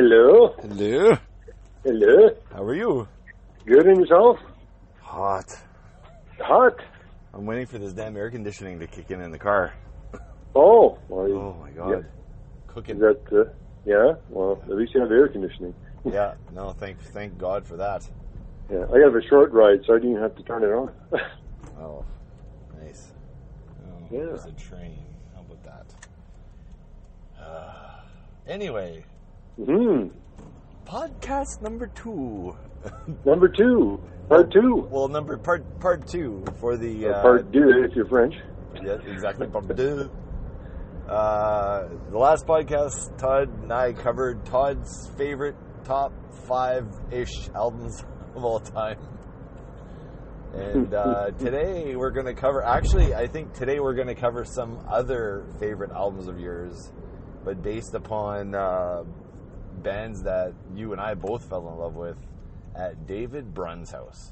Hello. Hello. Hello. How are you? Good, and yourself? Hot. Hot? I'm waiting for this damn air conditioning to kick in the car. Oh. Well, oh my God. Yeah. Cooking. Is that, yeah? Well, at least you have air conditioning. Yeah. No, thank God for that. Yeah. I have a short ride, so I didn't have to turn it on. Oh, nice. Oh, yeah. There's a train. How about that? Anyway. Podcast number 2. Number 2. Part 2. Well, part 2 for the... part 2, if you're French. Yeah, exactly. Part 2. The last podcast, Todd and I covered Todd's favorite top 5-ish albums of all time. And today we're going to cover... Actually, I think today we're going to cover some other favorite albums of yours, but based upon bands that you and I both fell in love with at David Brun's house.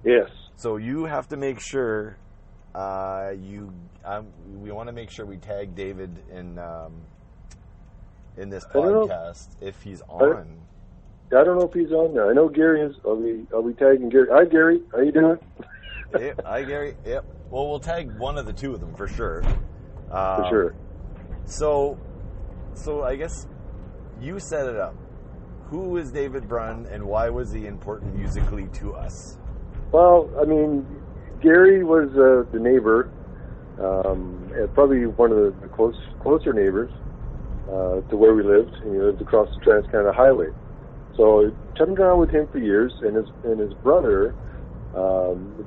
Yes. So you have to make sure we want to make sure we tag David in this podcast if he's on. I don't know if he's on there. I know Gary is. I'll be tagging Gary. Hi, Gary. How you doing? Yep. Hi, Gary. Yep. Well, we'll tag one of the two of them for sure. For sure. So I guess you set it up. Who is David Brun, and why was he important musically to us? Well, I mean, Gary was the neighbor, probably one of the closer neighbors to where we lived. And he lived across the Trans-Canada Highway. So I chatted around with him for years, and his brother,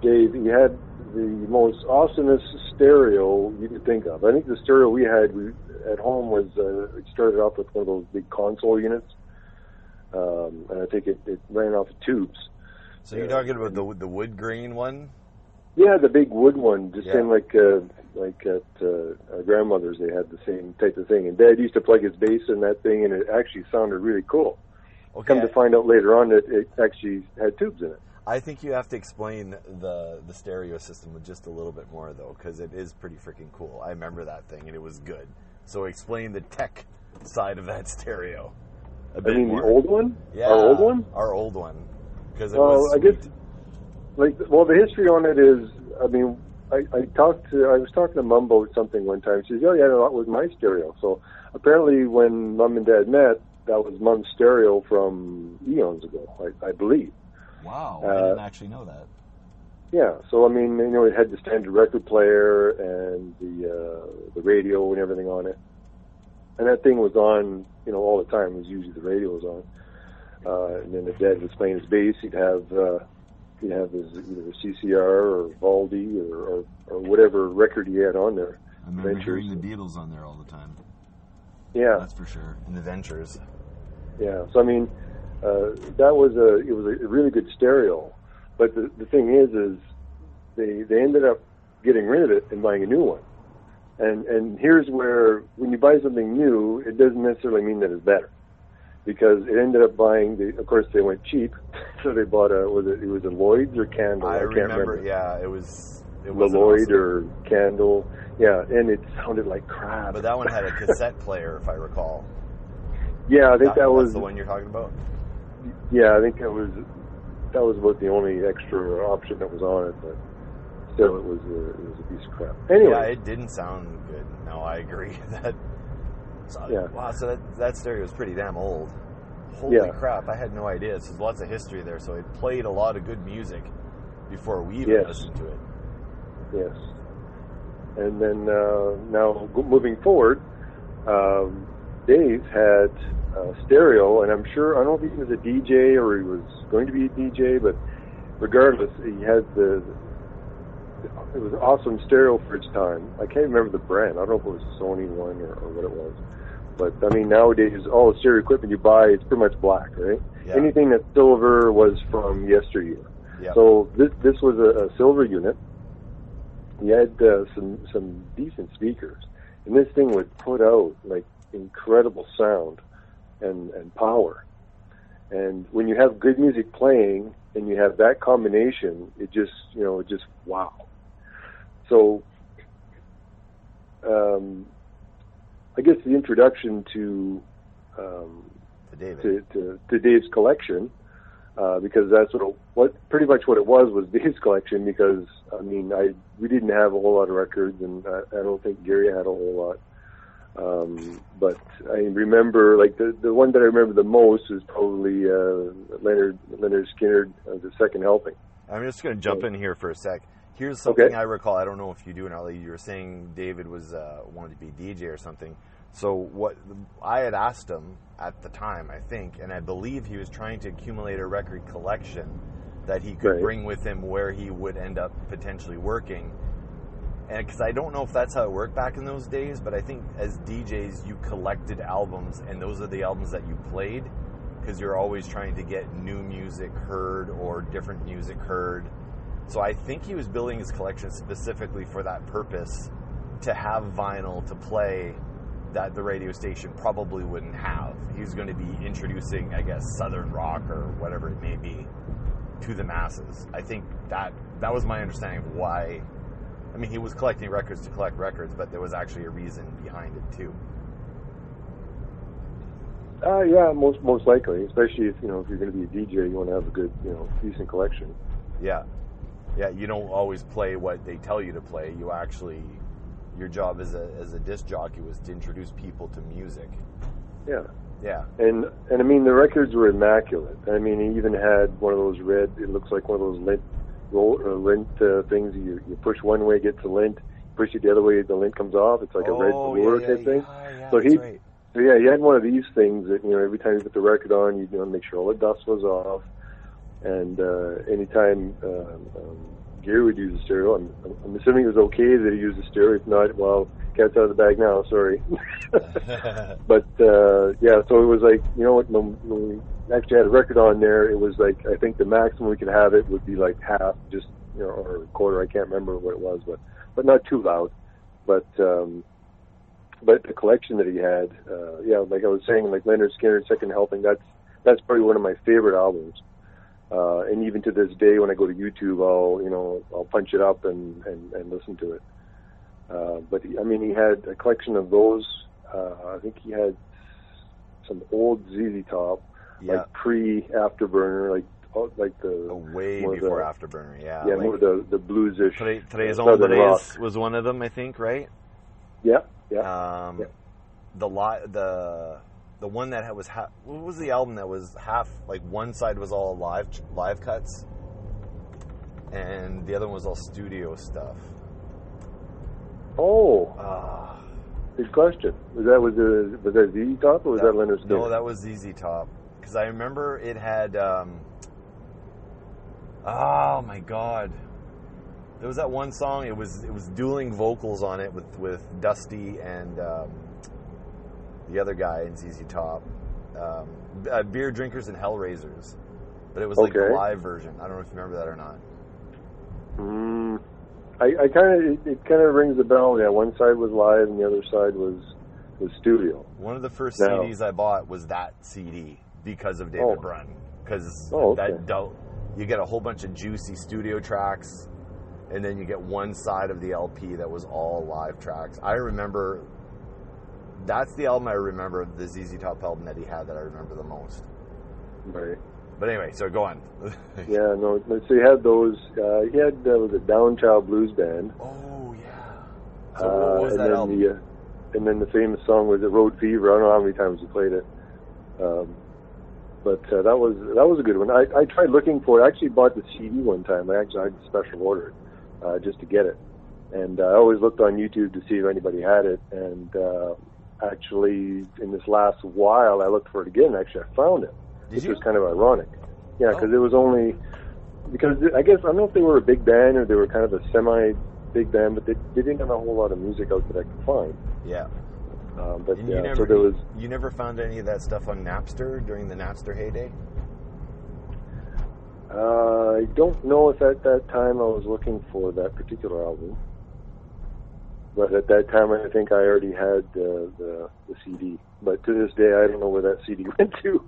Dave, he had the most awesomest stereo you could think of. I think the stereo we had at home was, it started off with one of those big console units, and I think it ran off of tubes. So you're talking about the wood grain one? Yeah, the big wood one, just same like at our grandmother's, they had the same type of thing. And Dad used to plug his bass in that thing, and it actually sounded really cool. Okay. Come to find out later on that it actually had tubes in it. I think you have to explain the stereo system with just a little bit more, though, because it is pretty freaking cool. I remember that thing, and it was good. So explain the tech side of that stereo a bit more. The old one? Yeah. Our old one? Our old one. Because it was sweet. I guess, the history on it is, I mean, I was talking to Mum about something one time. She says, oh, yeah, that was my stereo. So apparently when Mum and Dad met, that was Mum's stereo from eons ago, I believe. Wow, I didn't actually know that. Yeah, so I mean, it had the standard record player and the radio and everything on it, and that thing was on, all the time. It was usually the radio was on, and then if Dad was playing his bass, he'd have his either CCR or Valdi or whatever record he had on there. I remember hearing the Beatles on there all the time. Yeah, that's for sure. And the Ventures. Yeah, so I mean, it was a really good stereo, but the thing is they ended up getting rid of it and buying a new one, and here's where when you buy something new, it doesn't necessarily mean that it's better, because it ended up of course they went cheap, so they bought it was a Lloyd's or Candle? I can't remember. Yeah, it was Lloyd or Candle. Yeah, and it sounded like crap. But that one had a cassette player, if I recall. Yeah, I think that was the one you're talking about. Yeah, I think that was about the only extra option that was on it, but still, it was a piece of crap. Anyway, yeah, it didn't sound good. No, I agree. Wow, so that stereo is pretty damn old. Holy crap! I had no idea. So there's lots of history there. So it played a lot of good music before we even listened to it. Yes, and then now moving forward, Dave had stereo, and I'm sure, I don't know if he was a DJ or he was going to be a DJ, but regardless, he had it was awesome stereo for its time. I can't remember the brand. I don't know if it was a Sony one or what it was. But, I mean, nowadays, all the stereo equipment you buy, it's pretty much black, right? Yeah. Anything that's silver was from yesteryear. Yeah. So this was a silver unit. He had some decent speakers. And this thing would put out, like, incredible sound and power. And when you have good music playing and you have that combination, it just wow. So I guess the introduction to the David. to Dave's collection, because that's pretty much what it was Dave's collection. Because I mean, we didn't have a whole lot of records, and I don't think Gary had a whole lot. But I remember, like the one that I remember the most is probably Lynyrd Skynyrd, the Second Helping. I'm just going to jump in here for a sec. Here's something I recall. I don't know if you do or not. You were saying David wanted to be DJ or something. So what I had asked him at the time, I think, and I believe he was trying to accumulate a record collection that he could bring with him where he would end up potentially working. And because I don't know if that's how it worked back in those days, but I think as DJs you collected albums, and those are the albums that you played, because you're always trying to get new music heard or different music heard. So I think he was building his collection specifically for that purpose, to have vinyl to play that the radio station probably wouldn't have. He was going to be introducing, I guess, Southern rock or whatever it may be to the masses. I think that was my understanding of why. I mean, he was collecting records to collect records, but there was actually a reason behind it too. Yeah, most likely, especially if you're going to be a DJ, you want to have a good, decent collection. Yeah, you don't always play what they tell you to play. You actually, your job as a disc jockey was to introduce people to music. Yeah. And I mean, the records were immaculate. I mean, he even had one of those red. It looks like one of those lint things. You push one way, it gets the lint. Push it the other way, the lint comes off. It's like a red blur type thing. Yeah, so he had one of these things that every time you put the record on, you make sure all the dust was off. And anytime Gary would use a stereo, I'm assuming it was okay that he used a stereo. If not, well, cat's out of the bag now. Sorry. But yeah, so it was like when we actually had a record on there, it was like I think the maximum we could have it would be like half, just or a quarter. I can't remember what it was, but not too loud. But the collection that he had, like I was saying, like Lynyrd Skynyrd, Second Helping, that's probably one of my favorite albums. And even to this day, when I go to YouTube, I'll punch it up and listen to it. But he had a collection of those. I think he had some old ZZ Top, like pre-Afterburner, like the way before Afterburner. Yeah, more the bluesish. Today's Hombres was one of them, I think, right? Yeah. The one that was what was the album that was half, like one side was all live cuts, and the other one was all studio stuff. Good question. Was that ZZ Top or was that Lynyrd Skynyrd? No, that was ZZ Top, because I remember it had. Oh my God! There was that one song. It was dueling vocals on it with Dusty and the other guy in ZZ Top, Beer Drinkers and Hellraisers, but it was like the live version. I don't know if you remember that or not. It kind of rings a bell. Yeah, one side was live and the other side was studio. One of the first CDs I bought was that CD because of David Brun, because you get a whole bunch of juicy studio tracks, and then you get one side of the LP that was all live tracks. I remember. That's the album I remember, the ZZ Top album that he had, that I remember the most. Right. But anyway, so go on. Yeah, no. So he had those. He had was a Downchild Blues Band. Oh yeah. So what was that album? And then the famous song was Road Fever. I don't know how many times he played it. But that was a good one. I tried looking for it. I actually bought the CD one time. I had to special order it just to get it. And I always looked on YouTube to see if anybody had it. And actually, in this last while, I looked for it again. Actually, I found it, which was kind of ironic. Yeah, because it was only because I guess I don't know if they were a big band or they were kind of a semi-big band, but they didn't have a whole lot of music out that I could find. Yeah. But so there was. You never found any of that stuff on Napster during the Napster heyday? I don't know if at that time I was looking for that particular album. But at that time, I think I already had the CD. But to this day, I don't know where that CD went to.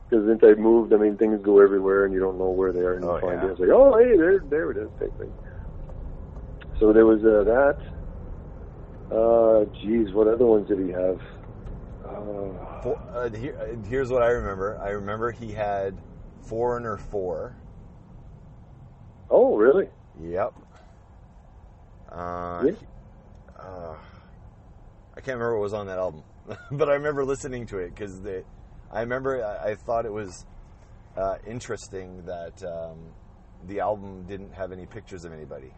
Because since I moved, I mean, things go everywhere, and you don't know where they are, and you find it. It's like, oh, hey, there it is, type thing. So there was that. What other ones did he have? Here's what I remember. I remember he had Foreigner 4. Oh, really? Yep. Yeah. I can't remember what was on that album, but I remember listening to it because I thought it was interesting that the album didn't have any pictures of anybody.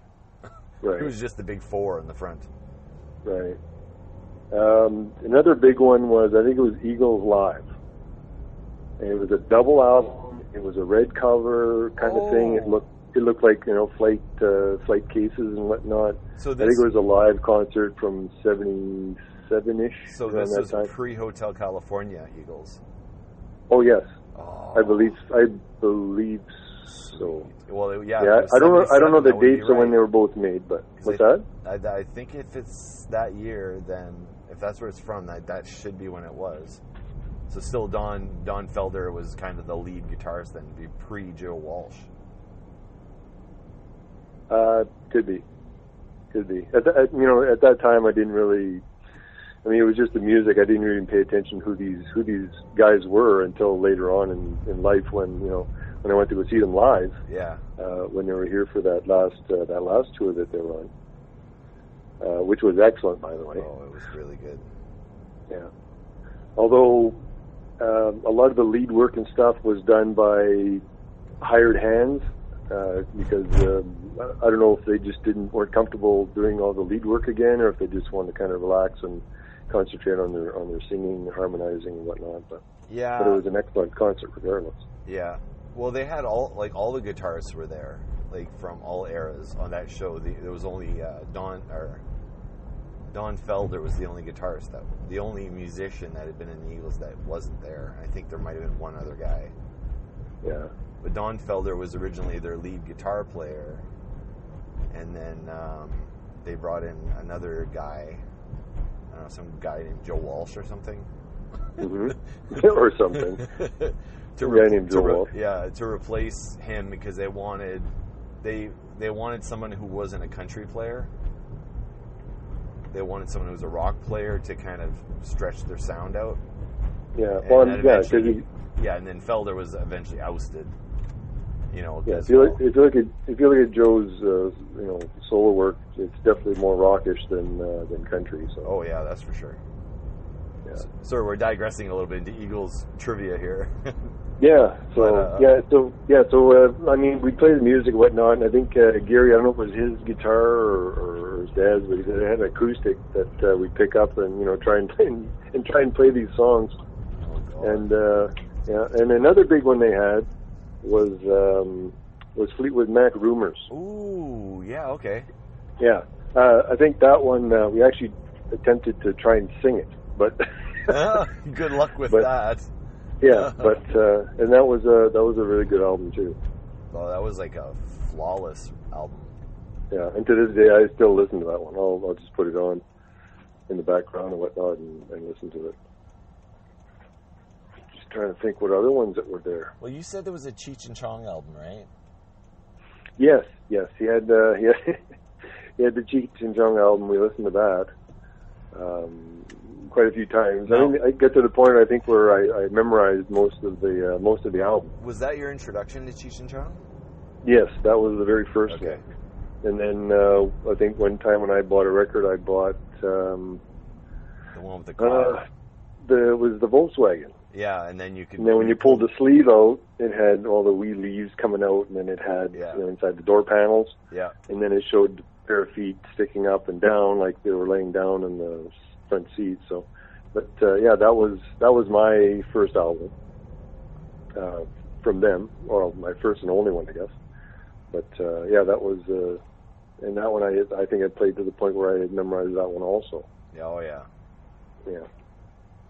Right. It was just the big 4 in the front. Right. Another big one was, I think it was Eagles Live. And it was a double album. It was a red cover kind of thing. It looked like, flight cases and whatnot. So I think it was a live concert from 77-ish. So this was pre-Hotel California Eagles. Oh, yes. Oh. I believe so. Well, yeah. I don't know the dates of when they were both made, but what's that? I think if it's that year, then if that's where it's from, that should be when it was. So still, Don Felder was kind of the lead guitarist then, be pre-Joe Walsh. Could be. At that time, I didn't really. I mean, it was just the music. I didn't even pay attention who these guys were until later on in life when I went to go see them live. Yeah. When they were here for that last tour that they were on, which was excellent, by the way. Oh, it was really good. Yeah. Although a lot of the lead work and stuff was done by hired hands, because I don't know if they just weren't comfortable doing all the lead work again, or if they just wanted to kind of relax and concentrate on their singing, harmonizing, and whatnot. But it was an excellent concert regardless. Yeah. Well, they had all the guitarists were there, like from all eras on that show. There was only Don Felder was the only guitarist, the only musician that had been in the Eagles that wasn't there. I think there might have been one other guy. Yeah. But Don Felder was originally their lead guitar player, and then they brought in another guy. I don't know, some guy named Joe Walsh or something. Mm-hmm. Or something. To replace him because they wanted someone who wasn't a country player. They wanted someone who was a rock player to kind of stretch their sound out. Yeah, and then Felder was eventually ousted. If you look at Joe's solo work, it's definitely more rockish than country. So. Oh yeah, that's for sure. Yeah. So we're digressing a little bit into Eagles trivia here. Yeah. So I mean, we play the music and whatnot, and I think Gary, I don't know if it was his guitar or his dad's, but he said it had an acoustic that we pick up and try and play these songs. Oh, and and another big one they had was Fleetwood Mac Rumors. Ooh, yeah, okay. Yeah, I think that one we actually attempted to try and sing it, but good luck with that. Yeah, but and that was a really good album too. Oh, that was like a flawless album. Yeah, and to this day I still listen to that one. I'll just put it on in the background and whatnot and listen to it. Just trying to think what other ones that were there. Well, you said there was a Cheech and Chong album, right? Yes. He had the Cheech and Chong album. We listened to that quite a few times. No. I mean, I get to the point I think where I memorized most of the album. Was that your introduction to Cheech and Chong? Yes, that was the very first one. And then I think one time when I bought a record, I bought the one with the car. It was the Volkswagen. Yeah, and then you could. And then when you pulled the sleeve out, it had all the wee leaves coming out, and then it had inside the door panels. Yeah. And then it showed a pair of feet sticking up and down like they were laying down in the front seat. So, but that was my first album from them, or my first and only one, I guess. But that was, and that one I think I played to the point where I had memorized that one also. Yeah, oh yeah. Yeah.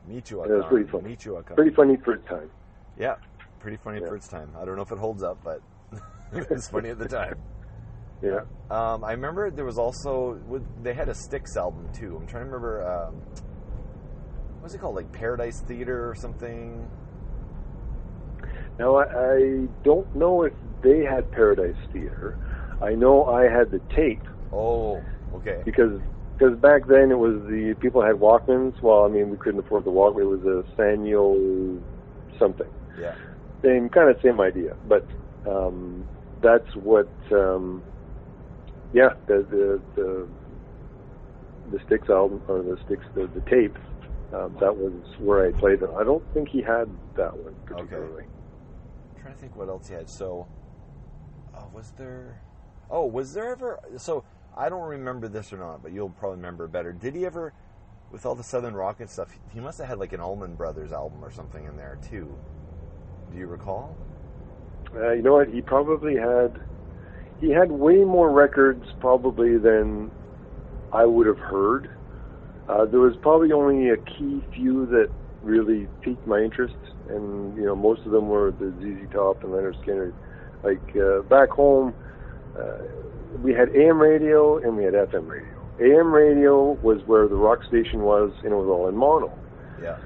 It was pretty funny. Pretty funny for its time. Yeah, pretty funny for its time. I don't know if it holds up, but it was funny at the time. Yeah. I remember there was also they had a Styx album too. I'm trying to remember. What's it called? Like Paradise Theater or something. Now I don't know if they had Paradise Theater. I know I had the tape. Oh, okay. Because because back then it was the people had Walkmans. Well, I mean, we couldn't afford the Walkman. It was a Sanyo something. Yeah. Same idea. But that's what, the Styx album, or the Styx, the tape, that was where I played it. I don't think he had that one particularly. Okay. I'm trying to think what else he had. So, was there ever, so I don't remember this or not, but you'll probably remember better. Did he ever, with all the Southern rock and stuff, he must have had like an Allman Brothers album or something in there too. Do you recall? You know what? He had way more records probably than I would have heard. There was probably only a key few that really piqued my interest, and most of them were the ZZ Top and Lynyrd Skynyrd. Like back home, we had AM radio and we had FM radio. AM radio was where the rock station was, and it was all in mono. Yeah.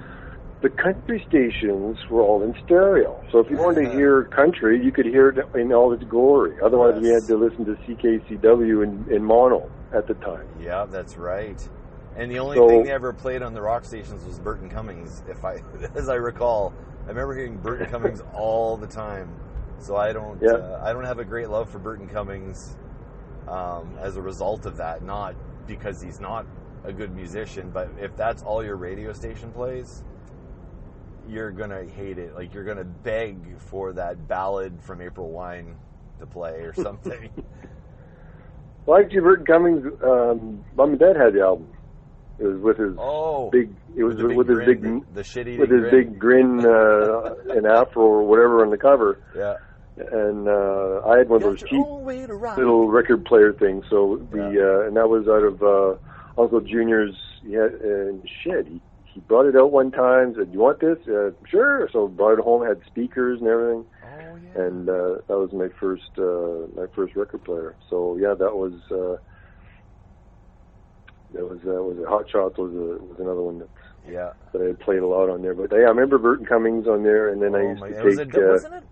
The country stations were all in stereo. So if you wanted to hear country, you could hear it in all its glory. Otherwise, we had to listen to CKCW in mono at the time. Yeah, that's right. And the only thing they ever played on the rock stations was Burton Cummings, as I recall. I remember hearing Burton Cummings all the time. So I don't have a great love for Burton Cummings as a result of that. Not because he's not a good musician, but if that's all your radio station plays, you're gonna hate it. Like, you're gonna beg for that ballad from April Wine to play or something. Well, actually, Burton Cummings, Mom and Dad had the album. It was with his big. It was with his big, the shit-eating with his grin. big grin and afro or whatever on the cover. Yeah. And I had one of those cheap little record player things. So and that was out of Uncle Junior's. Shed. He brought it out one time. Said, "You want this?" Sure. So brought it home. Had speakers and everything. Oh yeah. And that was my first record player. So yeah, that was Hot Shots was another one that I had played a lot on there. But yeah, I remember Burton Cummings on there, and then I used to take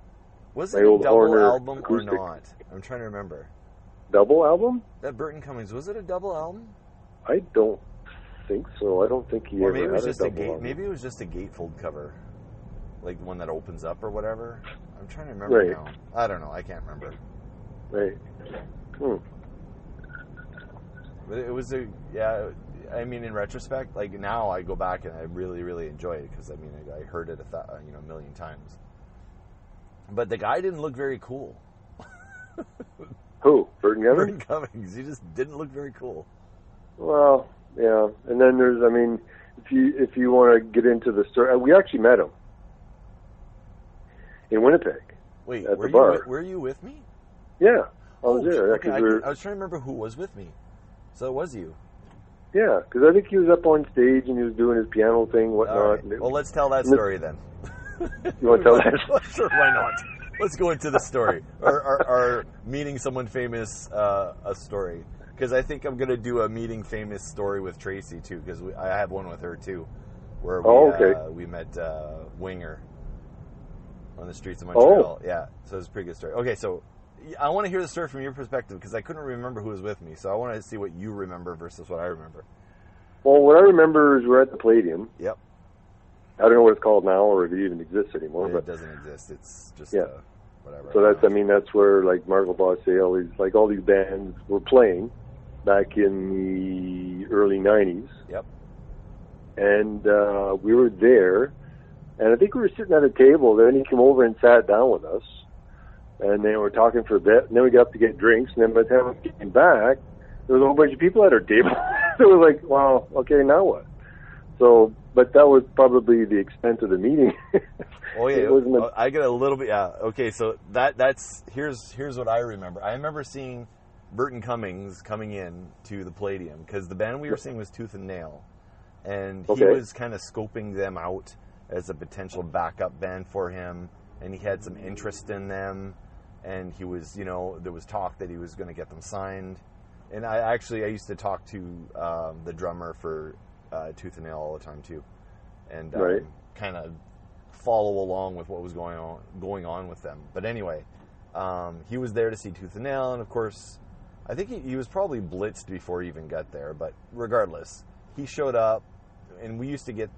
was it a double album acoustic. Or not? I'm trying to remember. Double album? That Burton Cummings, was it a double album? I don't think so. I don't think he ever had a double album. Maybe it was just a gatefold cover, like one that opens up or whatever. I'm trying to remember now. I don't know. I can't remember. Right. But it was I mean, in retrospect, like now I go back and I really, really enjoy it because I heard it a million times. But the guy didn't look very cool. Who? Burton Cummings? Burton Cummings. He just didn't look very cool. Well, yeah. And then there's, if you want to get into the story, we actually met him in Winnipeg. Wait, at the bar. Were you with me? Yeah, I was there. Okay, I was trying to remember who was with me. So it was you. Yeah, because I think he was up on stage and he was doing his piano thing, whatnot. Right. Well, let's tell that story then. You want to tell that? Sure, why not? Let's go into the story. Or meeting someone famous a story. Because I think I'm going to do a meeting famous story with Tracy, too, because I have one with her, too, where we met Winger on the streets of Montreal. Yeah, so it's a pretty good story. Okay, so I want to hear the story from your perspective, because I couldn't remember who was with me, so I want to see what you remember versus what I remember. Well, what I remember is we're at the Palladium. Yep. I don't know what it's called now or if it even exists anymore. It doesn't exist. It's just whatever. So that's where like Margot Bosse, all these bands were playing back in the early 90s. Yep. And we were there, and I think we were sitting at a table. Then he came over and sat down with us, and they were talking for a bit. And then we got up to get drinks, and then by the time we came back, there was a whole bunch of people at our table. So it was like, wow, okay, now what? So, but that was probably the extent of the meeting. Oh yeah, I get a little bit. Yeah, okay. So that's here's what I remember. I remember seeing Burton Cummings coming in to the Palladium because the band we were seeing was Tooth and Nail, and he was kind of scoping them out as a potential backup band for him, and he had some interest in them, and he was, there was talk that he was going to get them signed, and I used to talk to the drummer for Tooth and Nail all the time too, and kind of follow along with what was going on with them. But anyway, he was there to see Tooth and Nail, and of course I think he was probably blitzed before he even got there, but regardless, he showed up, and we used to get,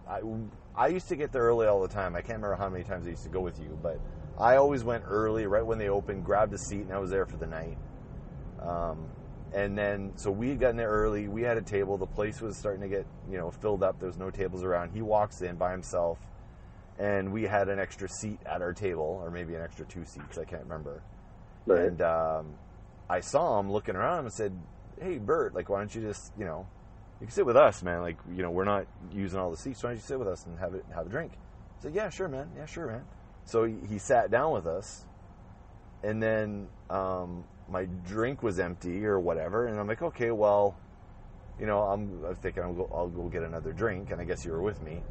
I used to get there early all the time. I can't remember how many times I used to go with you, but I always went early, right when they opened, grabbed a seat, and I was there for the night. And then, so we had gotten there early, we had a table, the place was starting to get, filled up, there was no tables around. He walks in by himself, and we had an extra seat at our table, or maybe an extra 2 seats, I can't remember. Right. And I saw him looking around and said, "Hey, Bert, like, why don't you just, you can sit with us, man. Like, we're not using all the seats. Why don't you sit with us and have a drink?" I said, "Yeah, sure, man. Yeah, sure, man." So he sat down with us, and then my drink was empty or whatever, and I'm like, "Okay, well, I'm thinking I'll go get another drink," and I guess you were with me.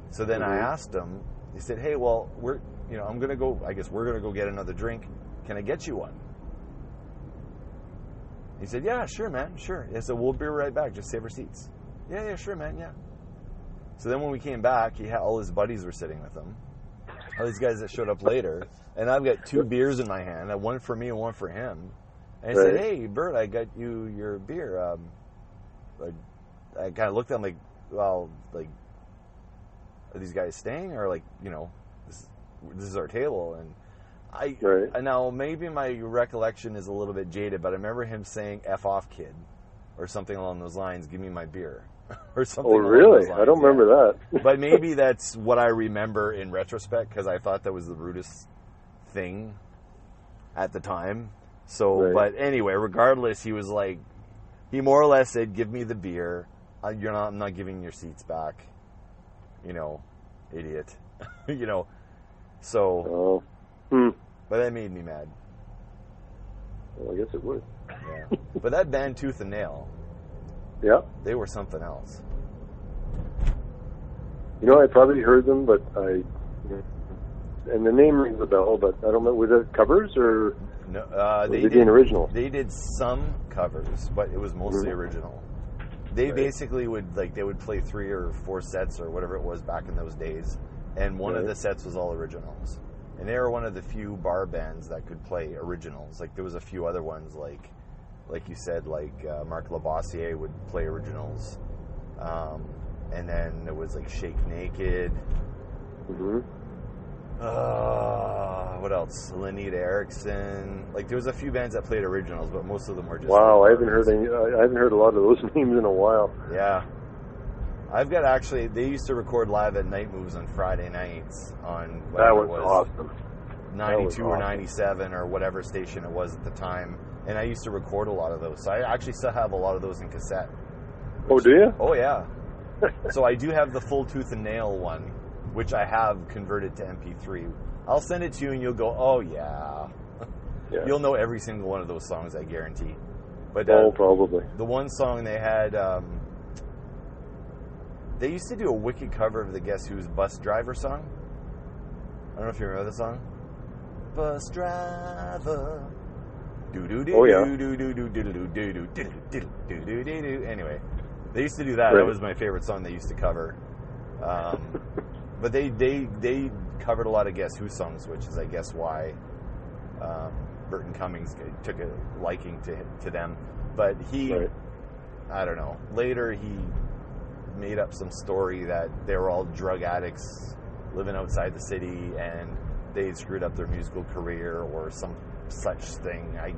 So then I asked him. He said, "Hey, well, we're gonna go. I guess we're gonna go get another drink. Can I get you one?" He said, "Yeah, sure, man, sure." I said, "We'll be right back. Just save our seats." Yeah, sure, man, yeah. So then when we came back, he had all his buddies were sitting with him. All these guys that showed up later. And I've got 2 beers in my hand, one for me and one for him. And I said, "Hey, Bert, I got you your beer." I kind of looked at him like, well, like, are these guys staying? Or like, this is our table. And and now maybe my recollection is a little bit jaded, but I remember him saying "F off, kid," or something along those lines. "Give me my beer," or something. Oh, really? I don't remember that. But maybe that's what I remember in retrospect, because I thought that was the rudest thing at the time. So, but anyway, regardless, he was like, he more or less said, "Give me the beer. I'm not giving your seats back. Idiot." So. But that made me mad. Well, I guess it would. Yeah. But that band Tooth and Nail, they were something else. I probably heard them, but and the name rings a bell, but I don't know, was it covers or they did original? They did some covers, but it was mostly original. They basically would play 3 or 4 sets or whatever it was back in those days, and one of the sets was all originals. And they were one of the few bar bands that could play originals. Like, there was a few other ones, like you said, like Mark Lavoisier would play originals. And then there was, like, Shake Naked. What else? Lenita Erickson. Like, there was a few bands that played originals, but most of them were just... Wow, I haven't heard a lot of those names in a while. Yeah. I've got actually, they used to record live at Night Moves on Friday nights on whatever that was awesome. 92 or 97 or whatever station it was at the time. And I used to record a lot of those. So I actually still have a lot of those in cassette. Oh, do you? Oh, yeah. So I do have the full Tooth and Nail one, which I have converted to MP3. I'll send it to you and you'll go, "Oh, yeah." You'll know every single one of those songs, I guarantee. But probably. The one song they had... they used to do a wicked cover of the Guess Who's Bus Driver song. I don't know if you remember the song. Bus driver. Oh, yeah. Anyway, they used to do that. That was my favorite song they used to cover. But they covered a lot of Guess Who songs, which is, I guess, why Burton Cummings took a liking to them. But I don't know. Later, he made up some story that they were all drug addicts living outside the city and they screwed up their musical career or some such thing. I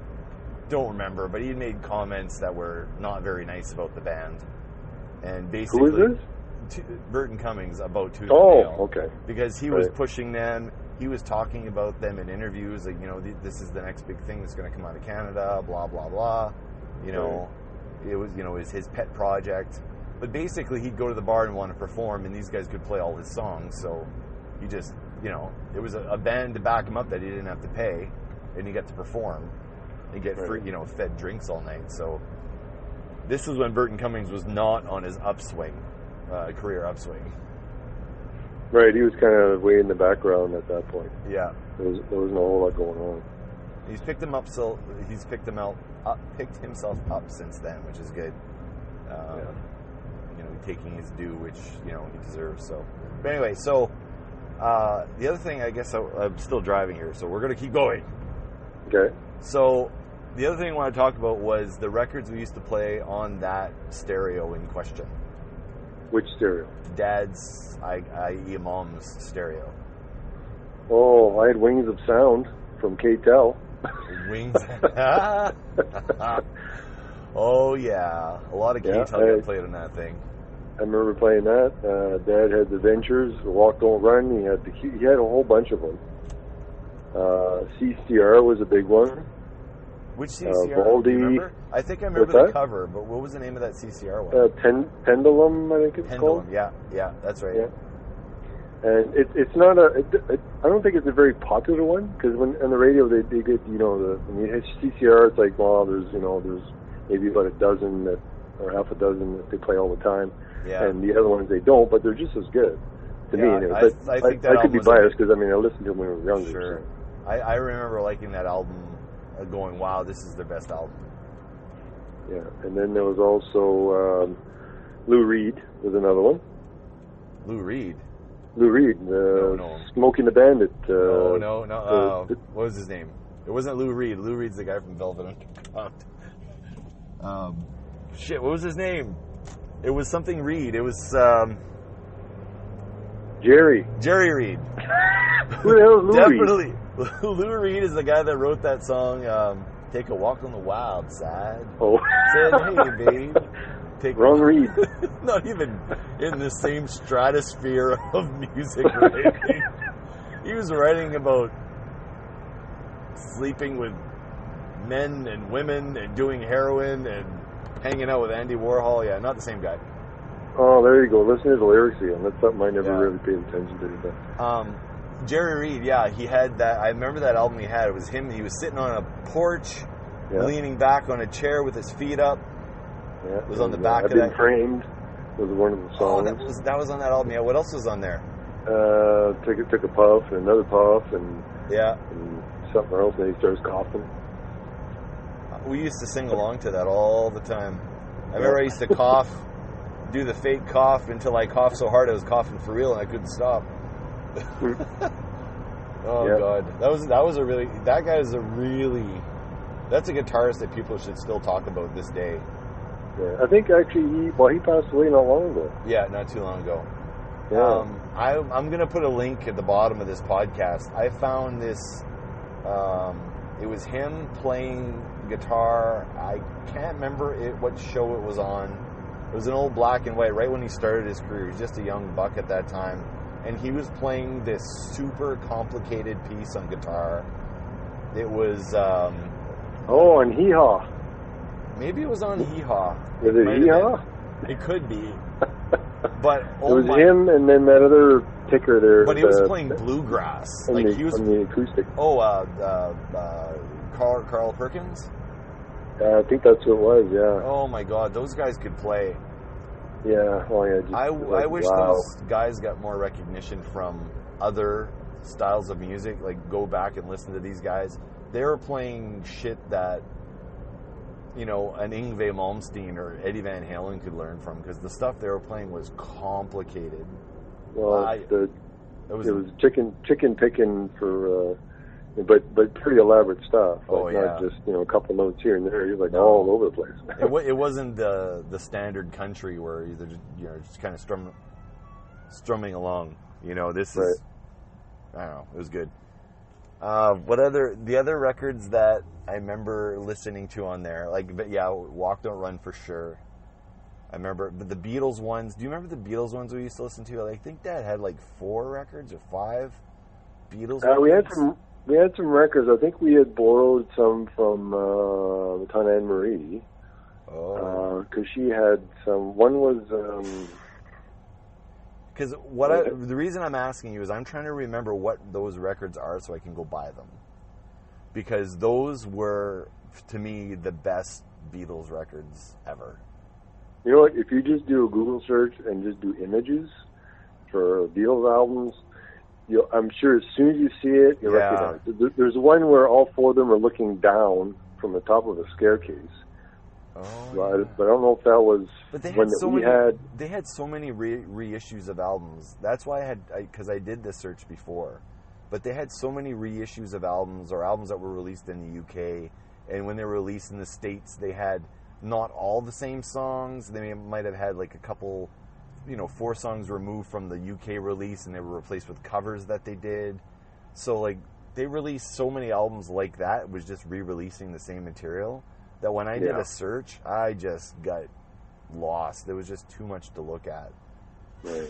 don't remember, but he made comments that were not very nice about the band. And basically, who is this? Burton Cummings, about Tooth and Nail. Oh, okay. Because he was pushing them. He was talking about them in interviews, like, this is the next big thing that's going to come out of Canada, blah, blah, blah. It was his pet project. But basically, he'd go to the bar and want to perform, and these guys could play all his songs. So he just, it was a band to back him up that he didn't have to pay, and he got to perform and get free, fed drinks all night. So this was when Burton Cummings was not on his upswing, career upswing. Right, he was kind of way in the background at that point. Yeah, there wasn't a whole lot going on. He's picked himself up since then, which is good. Taking his due, which he deserves. So, but anyway, the other thing, I guess I'm still driving here, so we're gonna keep going. Okay. So The other thing I want to talk about was the records we used to play on that stereo in question. Which stereo? Dad's, i.e. Mom's stereo. Oh, I had Wings of Sound from K-Tel. Wings. Oh, yeah. A lot of K-Tel got played on that thing. I remember playing that. Dad had the Ventures, Walk Don't Run. He had a whole bunch of them. CCR was a big one. Which CCR? Do you remember? I think I remember the cover, but what was the name of that CCR one? Pendulum, I think it's called. Pendulum, yeah, that's right. Yeah. And it's not I don't think it's a very popular one, because when on the radio they get, when you hit CCR, it's like, well, there's maybe about a dozen or half a dozen that they play all the time. Yeah. And the other ones they don't, but they're just as good to me. Anyway. I think that I could be biased because I listened to them when we were younger. Sure. So. I remember liking that album, going, wow, this is their best album. Yeah, and then there was also Lou Reed was another one. Lou Reed, no. Smoking the Bandit. No. What was his name? It wasn't Lou Reed. Lou Reed's the guy from Velvet Underground. What was his name? It was something Reed. It was Jerry Reed. Who the hell is Lou Definitely. Reed? Lou Reed is the guy that wrote that song, Take a Walk on the Wild Side. Oh. Said, hey, babe. Wrong Reed. Not even in the same stratosphere of music writing. He was writing about sleeping with men and women and doing heroin and hanging out with Andy Warhol. Yeah, not the same guy. Oh, there you go. Listen to the lyrics again. That's something I never really paid attention to. But. Jerry Reed, yeah, he had that. I remember that album he had. It was him. He was sitting on a porch, leaning back on a chair with his feet up. Yeah, it was on the back of that. I've Been Framed was one of the songs. Oh, that was on that album. Yeah, what else was on there? Took a puff and another puff and something else, and he starts coughing. We used to sing along to that all the time. I remember I used to cough, do the fake cough until I coughed so hard I was coughing for real and I couldn't stop. God, that's a guitarist that people should still talk about this day. Yeah, I think actually he passed away not long ago. Yeah, not too long ago. Yeah. I'm gonna put a link at the bottom of this podcast. I found this. It was him playing guitar. I can't remember what show it was on. It was an old black and white. Right when he started his career, he was just a young buck at that time. And he was playing this super complicated piece on guitar. It was... on Hee Haw. Maybe it was on Hee Haw. Was it Hee Haw? It could be. But it was him and then that other picker there. But he was playing bluegrass. He was on the acoustic. Carl Perkins? I think that's what it was, yeah. Oh my God, those guys could play. Yeah, I wish those guys got more recognition from other styles of music. Like, go back and listen to these guys. They were playing shit that, an Yngwie Malmsteen or Eddie Van Halen could learn from, because the stuff they were playing was complicated. Well, it was chicken picking for, but pretty elaborate stuff. Not just a couple notes here and there. You're like all over the place. It wasn't the standard country where you're just kind of strumming along. This is I don't know. It was good. The other records that I remember listening to on there, Walk Don't Run for sure. I remember the Beatles ones. Do you remember the Beatles ones we used to listen to? I think Dad had 4 records or 5 Beatles records. We had some records. I think we had borrowed some from Tana Anne Marie. Oh. Because she had some. One was. Because the reason I'm asking you is I'm trying to remember what those records are so I can go buy them. Because those were, to me, the best Beatles records ever. You know what? If you just do a Google search and just do images for Beatles albums, I'm sure as soon as you see it, you'll recognize it. There's one where all 4 of them are looking down from the top of a staircase. Oh, but I don't know if that was They had so many reissues of albums. That's why because I did this search before. But they had so many reissues of albums or albums that were released in the UK And when they were released in the States, they had not all the same songs. They might have had like a couple, 4 songs removed from the UK release, and they were replaced with covers that they did. So like they released so many albums like that. It was just re-releasing the same material that when I did a search, I just got lost. There was just too much to look at. Right.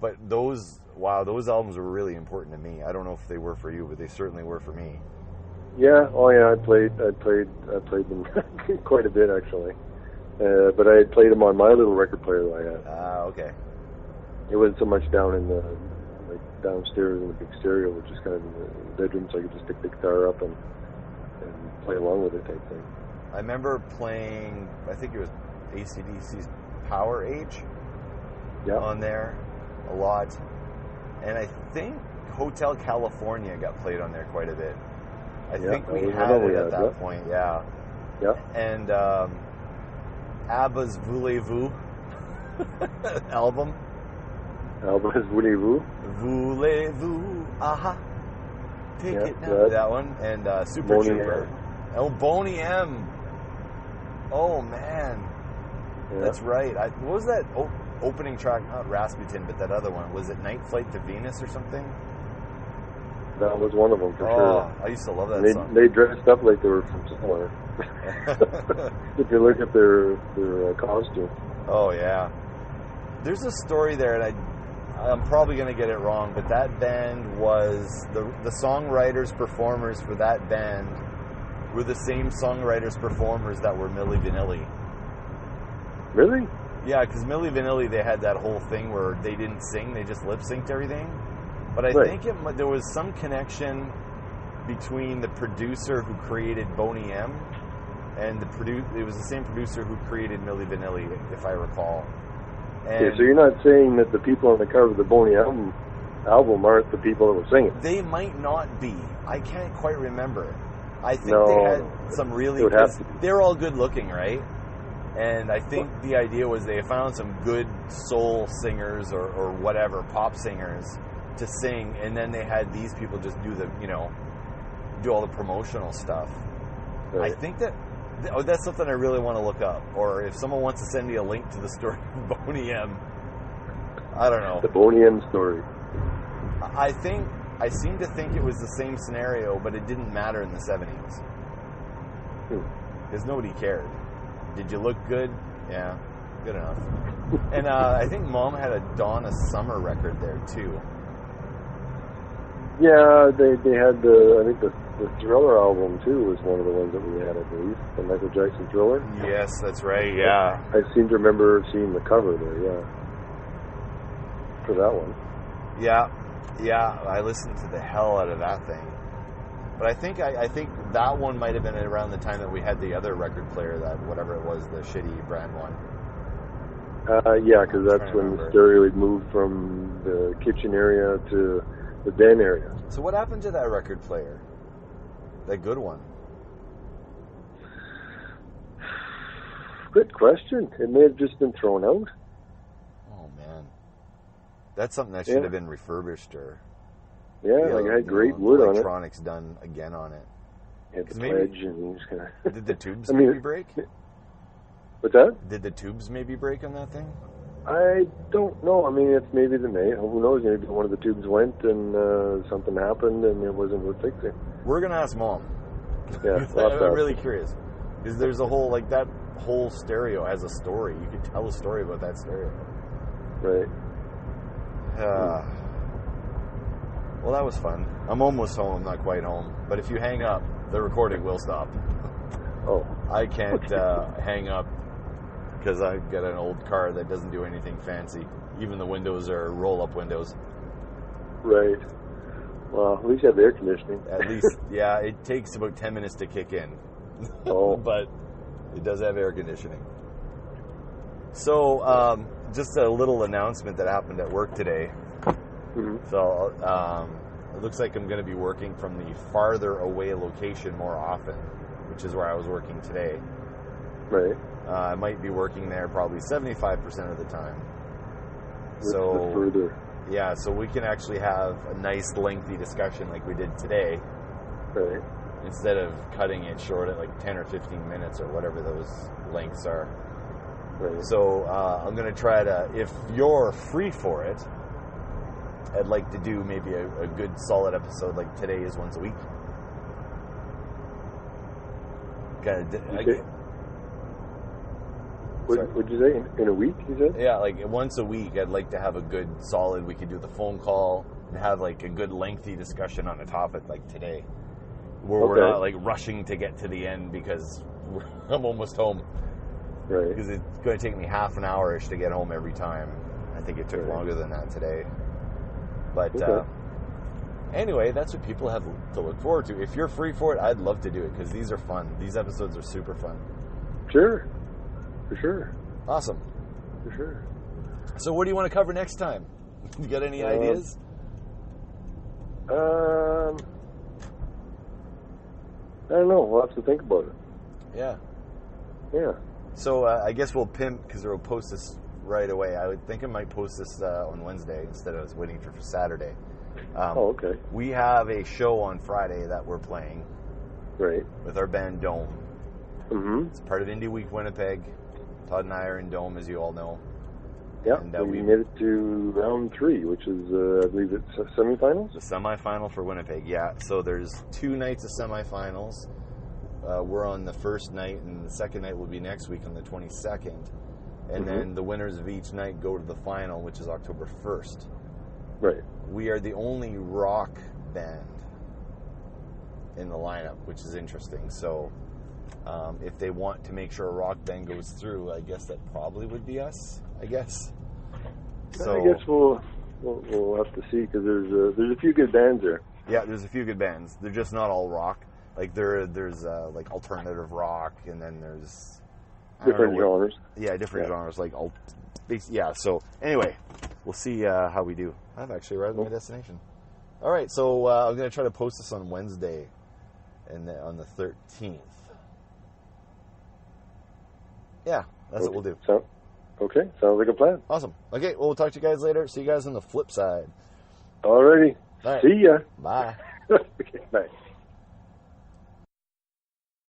But those albums were really important to me. I don't know if they were for you, but they certainly were for me. Yeah. Oh yeah. I played them quite a bit actually. But I had played them on my little record player that I had. Ah, okay. It wasn't so much down in the downstairs in the big stereo, which is kind of in the bedroom, so I could just pick the guitar up and play along with it type thing. I remember playing, I think it was AC/DC's Power Age on there a lot. And I think Hotel California got played on there quite a bit. I think we had it at that point, yeah. And Abba's Voulez-Vous album. Abba's Voulez-Vous? Voulez-Vous, aha. Take it now. That one. And Super Boney Trooper. M. Oh, Boney M. Oh, man. Yeah. That's right. What was that opening track? Not Rasputin, but that other one. Was it Night Flight to Venus or something? That was one of them, for sure. I used to love that song. They dressed up like they were from somewhere. If you look at their costume. Oh, yeah. There's a story there, and I'm probably going to get it wrong, but that band was... The songwriters, performers for that band were the same songwriters, performers that were Milli Vanilli. Really? Yeah, because Milli Vanilli, they had that whole thing where they didn't sing, they just lip-synced everything. But I think there was some connection between the producer who created Boney M and it was the same producer who created Milli Vanilli, if I recall. Okay, so you're not saying that the people on the cover of the Boney album aren't the people that were singing? They might not be. I can't quite remember. I think they had some really... They're all good-looking, right? And I think the idea was they found some good soul singers or whatever, pop singers, to sing, and then they had these people just do do all the promotional stuff. Right. I think that's something I really want to look up. Or if someone wants to send me a link to the story of Boney M, I don't know. The Boney M story. I seem to think it was the same scenario, but it didn't matter in the 70s. Because nobody cared. Did you look good? Yeah, good enough. And I think Mom had a Donna Summer record there, too. Yeah, they had I think the Thriller album, too, was one of the ones that we had, I believe. The Michael Jackson Thriller. Yes, that's right, yeah. I seem to remember seeing the cover there, yeah. For that one. Yeah, I listened to the hell out of that thing. But I think that one might have been around the time that we had the other record player, that whatever it was, the shitty brand one. Yeah, because that's when the stereo had moved from the kitchen area to the den area. So what happened to that record player? That good one? Good question. It may have just been thrown out. Oh, man. That's something that should have been refurbished or... Yeah, like it had great wood on it. Electronics done again on it. Had the pledge and just kind of... Did the tubes maybe break? What's that? Did the tubes maybe break on that thing? I don't know. I mean, it's maybe the May. Who knows? Maybe one of the tubes went and something happened and it wasn't worth fixing. We're going to ask Mom. Yeah. I'm really curious. Because there's a whole, that whole stereo has a story. You could tell a story about that stereo. Right. Well, that was fun. I'm almost home. I'm not quite home. But if you hang up, the recording will stop. Oh. I can't hang up because I've got an old car that doesn't do anything fancy. Even the windows are roll-up windows. Right. Well, at least you have air conditioning. At least, yeah. It takes about 10 minutes to kick in. Oh. But it does have air conditioning. So, just a little announcement that happened at work today. Mm-hmm. So, it looks like I'm going to be working from the farther away location more often, which is where I was working today. Right. I might be working there probably 75% of the time. So further. Yeah, so we can actually have a nice lengthy discussion like we did today. Right. instead of cutting it short at like 10 or 15 minutes or whatever those lengths are. Right. So I'm going to try to, if you're free for it, I'd like to do maybe a good solid episode like today is once a week. Okay. What'd you say? In a week, you said? Yeah, like once a week, I'd like to have a good solid, we could do the phone call and have like a good lengthy discussion on a topic like today. Where we're not like rushing to get to the end because I'm almost home. Right. Because it's going to take me half an hour-ish to get home every time. I think it took longer than that today. But anyway, that's what people have to look forward to. If you're free for it, I'd love to do it because these are fun. These episodes are super fun. Sure. For sure. Awesome. For sure. So what do you want to cover next time? You got any ideas? I don't know. We'll have to think about it. Yeah. Yeah. So I guess we'll pimp, because we'll post this right away. I would think I might post this on Wednesday instead of waiting for Saturday. Okay. We have a show on Friday that we're playing. Right. With our band Dome. Mm-hmm. It's part of Indie Week Winnipeg. Todd and I are in Dome, as you all know. Yeah, and we made it to round 3, which is, I believe it's semifinals? The semifinal for Winnipeg, yeah. So there's 2 nights of semifinals. We're on the first night, and the second night will be next week on the 22nd. And then the winners of each night go to the final, which is October 1st. Right. We are the only rock band in the lineup, which is interesting. So if they want to make sure a rock band goes through, I guess that probably would be us, I guess. So I guess we'll have to see, because there's a few good bands there. Yeah, there's a few good bands. They're just not all rock. Like there's like alternative rock, and then there's different genres. Yeah, different genres. Like yeah. So anyway, we'll see how we do. I've actually arrived at my destination. All right, so I'm gonna try to post this on Wednesday, and on the 13th. Yeah, that's what we'll do. Okay, sounds like a plan. Awesome. Okay, well, we'll talk to you guys later. See you guys on the flip side. Alrighty. All right. See ya. Bye. Okay, bye.